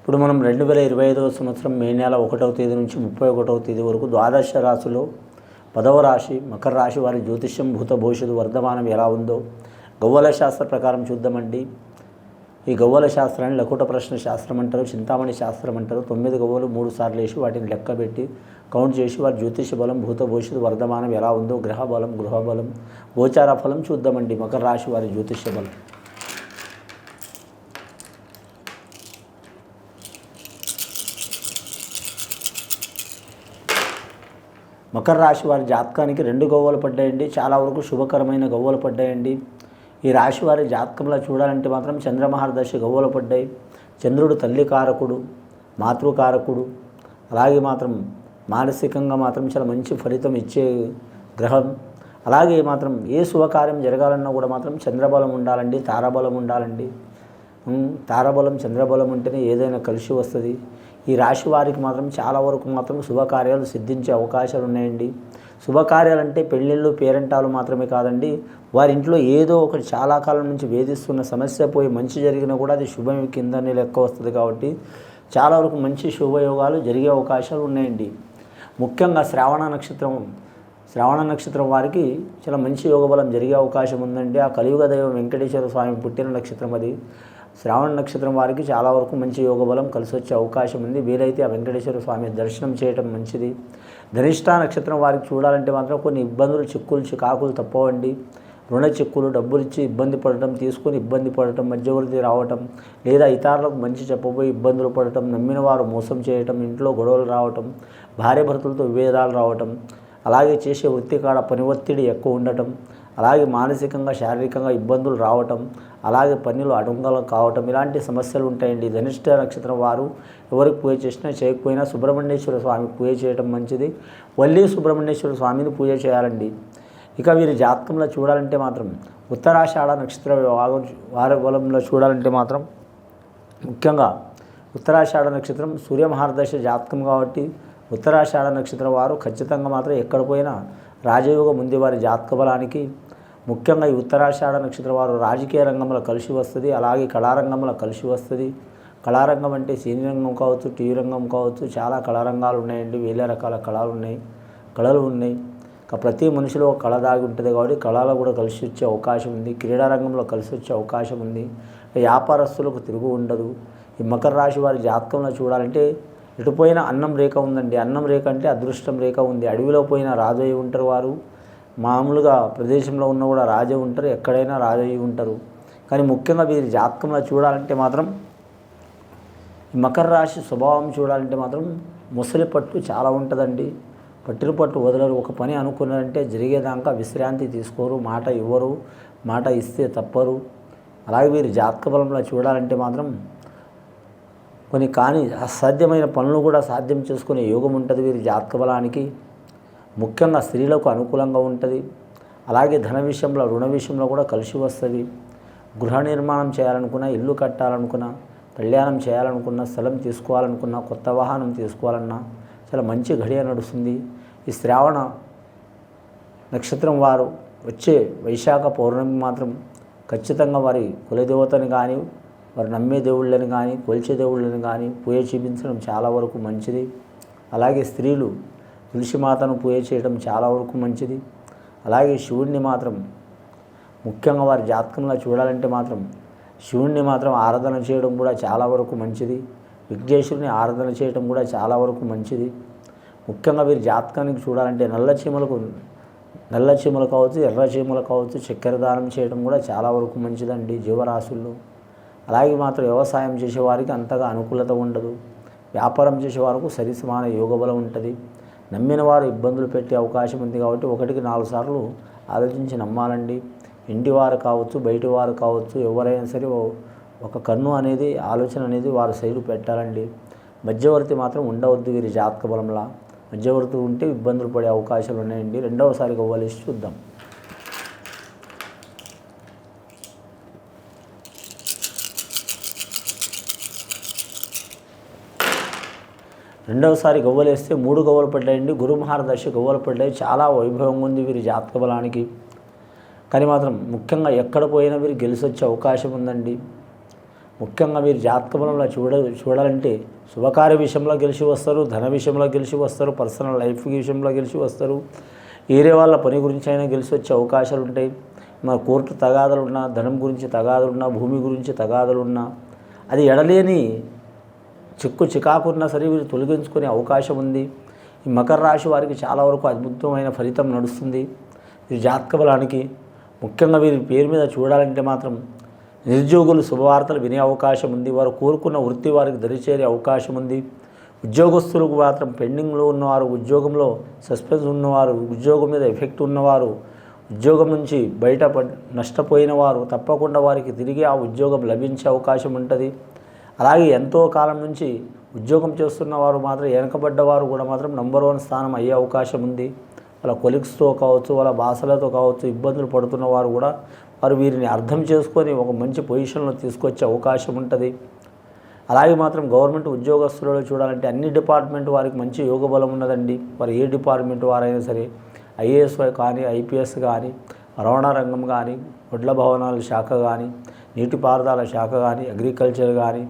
ఇప్పుడు మనం 2025వ సంవత్సరం మే నెల 1వ తేదీ నుంచి 31వ తేదీ వరకు ద్వాదశ రాశిలో 10వ రాశి మకర రాశి వారి జ్యోతిష్యం భూత భవిష్యత్తు వర్ధమానం ఎలా ఉందో గవ్వల శాస్త్ర ప్రకారం చూద్దామండి. ఈ గవ్వల శాస్త్రాన్ని లకుట ప్రశ్న శాస్త్రం అంటారు, చింతామణి శాస్త్రం అంటారు. 9 గవ్వలు 3 సార్లు వేసి వాటిని లెక్కబెట్టి కౌంట్ చేసి వారి జ్యోతిష బలం భూత భవిష్యత్తు వర్ధమానం ఎలా ఉందో గ్రహ బలం గృహ బలం గోచార ఫలం చూద్దామండి. మకర రాశి వారి జ్యోతిష బలం. మకర రాశి వారి జాతకానికి 2 గవ్వలు పడ్డాయండి. చాలా వరకు శుభకరమైన గవ్వలు పడ్డాయండి. ఈ రాశి వారి జాతకంలో చూడాలంటే మాత్రం చంద్రమహర్దశ గవ్వలు పడ్డాయి. చంద్రుడు తల్లి కారకుడు, మాతృకారకుడు. అలాగే మాత్రం మానసికంగా మాత్రం చాలా మంచి ఫలితం ఇచ్చే గ్రహం. అలాగే మాత్రం ఏ శుభకార్యం జరగాలన్నా కూడా మాత్రం చంద్రబలం ఉండాలండి, తారాబలం ఉండాలండి. తారాబలం చంద్రబలం ఉంటేనే ఏదైనా కలిసి వస్తుంది. ఈ రాశి వారికి మాత్రం చాలా వరకు మాత్రం శుభకార్యాలు సిద్ధించే అవకాశాలు ఉన్నాయండి. శుభకార్యాలు అంటే పెళ్ళిళ్ళు పేరెంటాలు మాత్రమే కాదండి, వారి ఇంట్లో ఏదో ఒకటి చాలా కాలం నుంచి వేధిస్తున్న సమస్య పోయి మంచి జరిగినా కూడా అది శుభం కిందనే లెక్క వస్తుంది. కాబట్టి చాలా వరకు మంచి శుభయోగాలు జరిగే అవకాశాలు ఉన్నాయండి. ముఖ్యంగా శ్రావణ నక్షత్రం వారికి చాలా మంచి యోగబలం జరిగే అవకాశం ఉందండి. ఆ కలియుగ దైవం వెంకటేశ్వర స్వామి పుట్టిన నక్షత్రం అది. శ్రావణ నక్షత్రం వారికి చాలా వరకు మంచి యోగబలం కలిసి వచ్చే అవకాశం ఉంది. వీలైతే ఆ వెంకటేశ్వర స్వామి దర్శనం చేయటం మంచిది. ధనిష్ట నక్షత్రం వారికి చూడాలంటే మాత్రం కొన్ని ఇబ్బందులు చిక్కులు చికాకులు తప్పవండి. రుణ చిక్కులు, డబ్బులు ఇచ్చి ఇబ్బంది పడటం, తీసుకొని ఇబ్బంది పడటం, మధ్యవర్తి రావటం, లేదా ఇతరులకు మంచి చెప్పబోయి ఇబ్బందులు పడటం, నమ్మిన వారు మోసం చేయటం, ఇంట్లో గొడవలు రావటం, భార్యాభర్తలతో విభేదాలు రావటం, అలాగే చేసే వృత్తి కాడ పని ఒత్తిడి ఎక్కువ ఉండటం, అలాగే మానసికంగా శారీరకంగా ఇబ్బందులు రావటం, అలాగే పనులు అడంగలు కావటం, ఇలాంటి సమస్యలు ఉంటాయండి. ధనిష్ట నక్షత్రం వారు ఎవరికి పూజ చేసినా చేయకపోయినా సుబ్రహ్మణ్యేశ్వర స్వామికి పూజ చేయడం మంచిది. వల్లి సుబ్రహ్మణ్యేశ్వర స్వామిని పూజ చేయాలండి. ఇక వీరి జాతకంలో చూడాలంటే మాత్రం ఉత్తరాషాఢ నక్షత్ర వారి బలంలో చూడాలంటే మాత్రం ముఖ్యంగా ఉత్తరాషాఢ నక్షత్రం సూర్యమహర్దశ జాతకం కాబట్టి ఉత్తరాషాఢ నక్షత్రం వారు ఖచ్చితంగా మాత్రం ఎక్కడ పోయినా రాజయోగం ఉంది వారి జాతక బలానికి. ముఖ్యంగా ఈ ఉత్తరాషాఢ నక్షత్రం వారు రాజకీయ రంగంలో కలిసి వస్తుంది, అలాగే కళారంగంలో కలిసి వస్తుంది. కళారంగం అంటే సినీ రంగం కావచ్చు, టీవీ రంగం కావచ్చు, చాలా కళారంగాలు ఉన్నాయండి. వేల రకాల కళలు ఉన్నాయి. ప్రతి మనిషిలో ఒక కళ దాగి ఉంటుంది కాబట్టి కళలో కూడా కలిసి వచ్చే అవకాశం ఉంది. క్రీడారంగంలో కలిసి వచ్చే అవకాశం ఉంది. వ్యాపారస్తులకు తిరుగు ఉండదు. ఈ మకర రాశి వారి జాతకంలో చూడాలంటే ఎటుపోయినా అన్నం రేఖ ఉందండి. అన్నం రేఖ అంటే అదృష్టం రేఖ ఉంది. అడవిలో పోయినా రాజయ్య ఉంటారు వారు, మామూలుగా ప్రదేశంలో ఉన్న కూడా రాజే ఉంటారు, ఎక్కడైనా రాజయ్య ఉంటారు. కానీ ముఖ్యంగా వీరి జాతకంలో చూడాలంటే మాత్రం ఈ మకర రాశి స్వభావం చూడాలంటే మాత్రం ముసలి పట్టు చాలా ఉంటుందండి. పట్టిన పట్టు వదలరు. ఒక పని అనుకున్నారంటే జరిగేదాకా విశ్రాంతి తీసుకోరు, మాట ఇవ్వరు, మాట ఇస్తే తప్పరు. అలాగే వీరి జాతక బలంలో చూడాలంటే మాత్రం కొన్ని కానీ అసాధ్యమైన పనులు కూడా సాధ్యం చేసుకునే యోగం ఉంటుంది వీరి జాతక బలానికి. ముఖ్యంగా స్త్రీలకు అనుకూలంగా ఉంటుంది. అలాగే ధన విషయంలో రుణ విషయంలో కూడా కలిసి వస్తుంది. గృహ నిర్మాణం చేయాలనుకున్నా, ఇల్లు కట్టాలనుకున్నా, కళ్యాణం చేయాలనుకున్నా, స్థలం తీసుకోవాలనుకున్నా, కొత్త వాహనం తీసుకోవాలన్నా చాలా మంచి ఘడియ నడుస్తుంది. ఈ శ్రావణ నక్షత్రం వారు వచ్చే వైశాఖ పౌర్ణమి మాత్రం ఖచ్చితంగా వారి కులదేవతని కానీ, వారు నమ్మే దేవుళ్ళని కానీ, కొలిచే దేవుళ్ళని కానీ పూజ చేయించడం చాలా వరకు మంచిది. అలాగే స్త్రీలు తులసిమాతను పూజ చేయడం చాలా వరకు మంచిది. అలాగే శివుడిని మాత్రం ముఖ్యంగా వారి జాతకంలో చూడాలంటే మాత్రం శివుడిని మాత్రం ఆరాధన చేయడం కూడా చాలా వరకు మంచిది. విఘ్నేశ్వరుని ఆరాధన చేయడం కూడా చాలా వరకు మంచిది. ముఖ్యంగా వీరి జాతకానికి చూడాలంటే నల్ల చీమలు కావచ్చు, ఎర్ర చీమలు కావచ్చు, చక్కెర దానం చేయడం కూడా చాలా వరకు మంచిదండి జీవరాశుల్లో. అలాగే మాత్రం వ్యవసాయం చేసేవారికి అంతగా అనుకూలత ఉండదు. వ్యాపారం చేసేవారికి సరిసమాన యోగబలం ఉంటుంది. నమ్మిన వారు ఇబ్బందులు పెట్టే అవకాశం ఉంది కాబట్టి 1కి 4 సార్లు ఆలోచించి నమ్మాలండి. ఇంటివారు కావచ్చు, బయటి వారు కావచ్చు, ఎవరైనా సరే ఒక కన్ను అనేది ఆలోచన అనేది వారి సైడు పెట్టాలండి. మధ్యవర్తి మాత్రం ఉండవద్దు వీరి జాతక బలంలా. మధ్యవర్తి ఉంటే ఇబ్బందులు పడే అవకాశాలు ఉన్నాయండి. రెండవసారి గవ్వలేసి చూద్దాం. రెండవసారి గవ్వలేస్తే 3 గవ్వలు పడ్డాయండి. గురుమహారదశ గవ్వలు పడ్డాయి. చాలా వైభవంగా ఉంది వీరి జాతక బలానికి. కానీ మాత్రం ముఖ్యంగా ఎక్కడ పోయినా వీరు గెలిచొచ్చే అవకాశం ఉందండి. ముఖ్యంగా మీరు జాతకంలో చూడాలంటే శుభకార్య విషయంలో గెలిచి వస్తారు, ధన విషయంలో గెలిచి వస్తారు, పర్సనల్ లైఫ్ విషయంలో గెలిచి వస్తారు, వేరే వాళ్ళ పని గురించి అయినా గెలిచి వచ్చే అవకాశాలు ఉంటాయి. మరి కోర్టు తగాదలున్నా, ధనం గురించి తగాదలున్నా, భూమి గురించి తగాదలున్నా, అది ఎడలేని చికాకున్నా సరే వీరు తొలగించుకునే అవకాశం ఉంది. ఈ మకర రాశి వారికి చాలా వరకు అద్భుతమైన ఫలితం నడుస్తుంది. ఈ జాతక బలానికి ముఖ్యంగా వీరి పేరు మీద చూడాలంటే మాత్రం నిరుద్యోగులు శుభవార్తలు వినే అవకాశం ఉంది. వారు కోరుకున్న వృత్తి వారికి దరిచేరే అవకాశం ఉంది. ఉద్యోగస్తులకు మాత్రం పెండింగ్లో ఉన్నవారు, ఉద్యోగంలో సస్పెన్స్ ఉన్నవారు, ఉద్యోగం మీద ఎఫెక్ట్ ఉన్నవారు, ఉద్యోగం నుంచి నష్టపోయిన వారు తప్పకుండా వారికి తిరిగి ఆ ఉద్యోగం లభించే అవకాశం ఉంటుంది. అలాగే ఎంతో కాలం నుంచి ఉద్యోగం చేస్తున్న వారు మాత్రం వెనకబడ్డవారు కూడా మాత్రం నంబర్ 1 స్థానం అయ్యే అవకాశం ఉంది. వాళ్ళ కొలీగ్స్తో కావచ్చు, వాళ్ళ భాషలతో కావచ్చు ఇబ్బందులు పడుతున్న వారు కూడా వారు వీరిని అర్థం చేసుకొని ఒక మంచి పొజిషన్లో తీసుకొచ్చే అవకాశం ఉంటుంది. అలాగే మాత్రం గవర్నమెంట్ ఉద్యోగస్తులలో చూడాలంటే అన్ని డిపార్ట్మెంట్ వారికి మంచి యోగ బలం ఉన్నదండి. వారు ఏ డిపార్ట్మెంట్ వారైనా సరే, ఐఏఎస్ కానీ, ఐపీఎస్ కానీ, రవాణా రంగం కానీ, వడ్ల భవనాల శాఖ కానీ, నీటిపారుదల శాఖ కానీ, అగ్రికల్చర్ కానీ,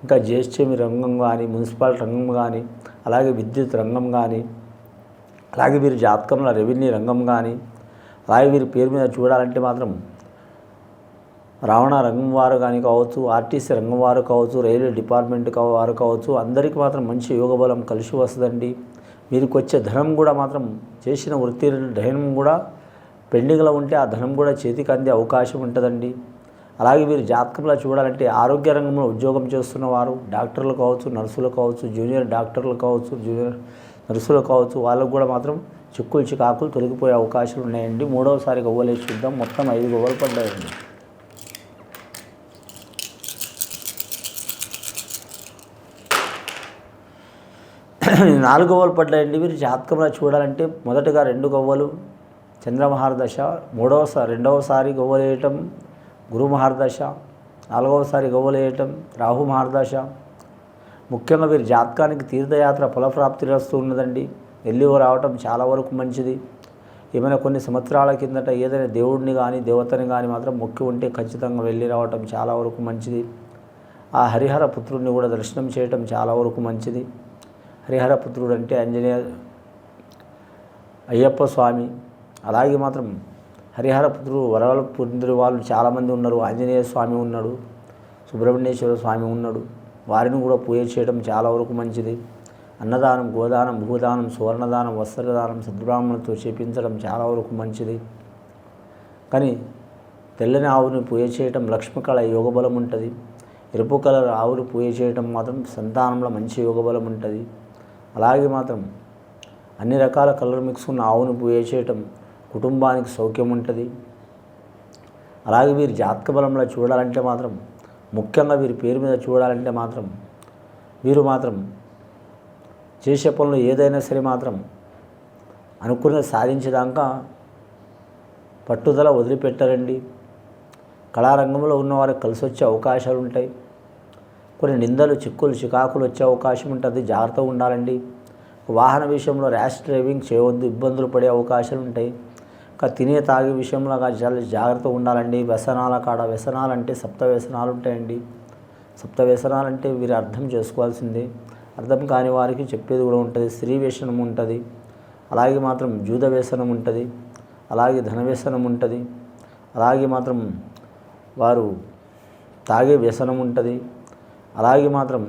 ఇంకా జిఎస్టీ రంగం కానీ, మున్సిపాలిటీ రంగం కానీ, అలాగే విద్యుత్ రంగం కానీ, అలాగే వీరి జాతకంలో రెవెన్యూ రంగం కానీ, అలాగే వీరి పేరు మీద చూడాలంటే మాత్రం రవాణా రంగం వారు కానీ కావచ్చు, ఆర్టీసీ రంగం వారు కావచ్చు, రైల్వే డిపార్ట్మెంట్ వారు కావచ్చు, అందరికీ మాత్రం మంచి యోగబలం కలిసి వస్తుందండి. వీరికి వచ్చే ధనం కూడా మాత్రం చేసిన వృత్తి ధనం కూడా పెండింగ్లో ఉంటే ఆ ధనం కూడా చేతికి అందే అవకాశం ఉంటుందండి. అలాగే వీరు జాతకంలో చూడాలంటే ఆరోగ్య రంగంలో ఉద్యోగం చేస్తున్న వారు, డాక్టర్లు కావచ్చు, నర్సులు కావచ్చు, జూనియర్ డాక్టర్లు కావచ్చు, జూనియర్ నర్సులు కావచ్చు, వాళ్ళకు కూడా మాత్రం చికాకులు తొలగిపోయే అవకాశాలు ఉన్నాయండి. మూడవసారి గవ్వలే చూద్దాం. మొత్తం 5 గవ్వలు పడ్డాయండి. నాలుగు గవ్వలు పడ్డాయండి. వీరు జాతకంలో చూడాలంటే మొదటగా 2 గవ్వలు చంద్రమహారదశ, రెండవసారి గవ్వలు వేయటం గురు మహారదశ, 4వసారి గవ్వలు వేయటం రాహు మహారదశ. ముఖ్యంగా వీరి జాతకానికి తీర్థయాత్ర ఫలప్రాప్తి వస్తూ ఉన్నదండి. వెళ్ళి రావటం చాలా వరకు మంచిది. ఏమైనా కొన్ని సంవత్సరాల కిందట ఏదైనా దేవుడిని కానీ దేవతని కానీ మాత్రం మొక్కి ఉంటే ఖచ్చితంగా వెళ్ళి రావటం చాలా వరకు మంచిది. ఆ హరిహర పుత్రుడిని కూడా దర్శనం చేయటం చాలా వరకు మంచిది. హరిహర పుత్రుడు అంటే అయ్యప్ప స్వామి. అలాగే మాత్రం హరిహర పుత్రుడు వరాల పొందిన వాళ్ళు చాలామంది ఉన్నారు. ఆంజనేయ స్వామి ఉన్నాడు, సుబ్రహ్మణ్యేశ్వర స్వామి ఉన్నాడు. వారిని కూడా పూజ చేయడం చాలా వరకు మంచిది. అన్నదానం, గోదానం, భూదానం, సువర్ణదానం, వస్త్రదానం సద్బ్రాహ్మణులతో చేపించడం చాలా వరకు మంచిది. కానీ తెల్లని ఆవుని పూజ చేయటం లక్ష్మీకళ యోగబలం ఉంటుంది. ఎరుపు కలర్ ఆవుని పూజ చేయటం మాత్రం సంతానంలో మంచి యోగబలం ఉంటుంది. అలాగే మాత్రం అన్ని రకాల కలర్ మిక్స్ ఉన్న ఆవుని పూజ చేయటం కుటుంబానికి సౌఖ్యం ఉంటుంది. అలాగే వీరి జాతక బలంలో చూడాలంటే మాత్రం ముఖ్యంగా వీరి పేరు మీద చూడాలంటే మాత్రం వీరు మాత్రం చేసే పనులు ఏదైనా సరే మాత్రం అనుకున్నది సాధించేదాకా పట్టుదల వదిలిపెట్టారండి. కళారంగంలో ఉన్నవారికి కలిసి వచ్చే అవకాశాలు ఉంటాయి. కొన్ని నిందలు, చికాకులు వచ్చే అవకాశం ఉంటుంది. జాగ్రత్తగా ఉండాలండి. వాహన విషయంలో ర్యాష్ డ్రైవింగ్ చేయవద్దు, ఇబ్బందులు పడే అవకాశాలు ఉంటాయి. ఇంకా తినే తాగే విషయంలో చాలా జాగ్రత్తగా ఉండాలండి. వ్యసనాలు అంటే 7 వ్యసనాలు ఉంటాయండి. 7 వ్యసనాలు అంటే వీరు అర్థం చేసుకోవాల్సిందే. అర్థం కాని వారికి చెప్పేది కూడా ఉంటుంది. స్త్రీ వ్యసనం ఉంటుంది, అలాగే మాత్రం జూద వ్యసనం ఉంటుంది, అలాగే ధన వ్యసనం ఉంటుంది, అలాగే మాత్రం వారు తాగే వ్యసనం ఉంటుంది, అలాగే మాత్రం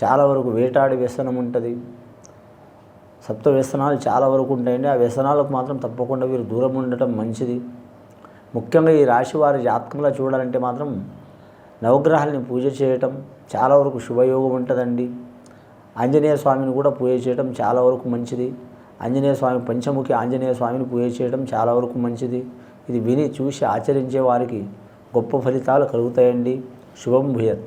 చాలా వరకు వేటాడే వ్యసనం ఉంటుంది. 7 వ్యసనాలు చాలా వరకు ఉంటాయండి. ఆ వ్యసనాలకు మాత్రం తప్పకుండా వీరు దూరం ఉండటం మంచిది. ముఖ్యంగా ఈ రాశి వారి జాతకంలో చూడాలంటే మాత్రం నవగ్రహాలని పూజ చేయటం చాలా వరకు శుభయోగం ఉంటుందండి. ఆంజనేయ స్వామిని కూడా పూజ చేయడం చాలా వరకు మంచిది. ఆంజనేయ స్వామి, పంచముఖి ఆంజనేయ స్వామిని పూజ చేయడం చాలా వరకు మంచిది. ఇది విని చూసి ఆచరించే వారికి గొప్ప ఫలితాలు కలుగుతాయండి. శుభం భూయాత్.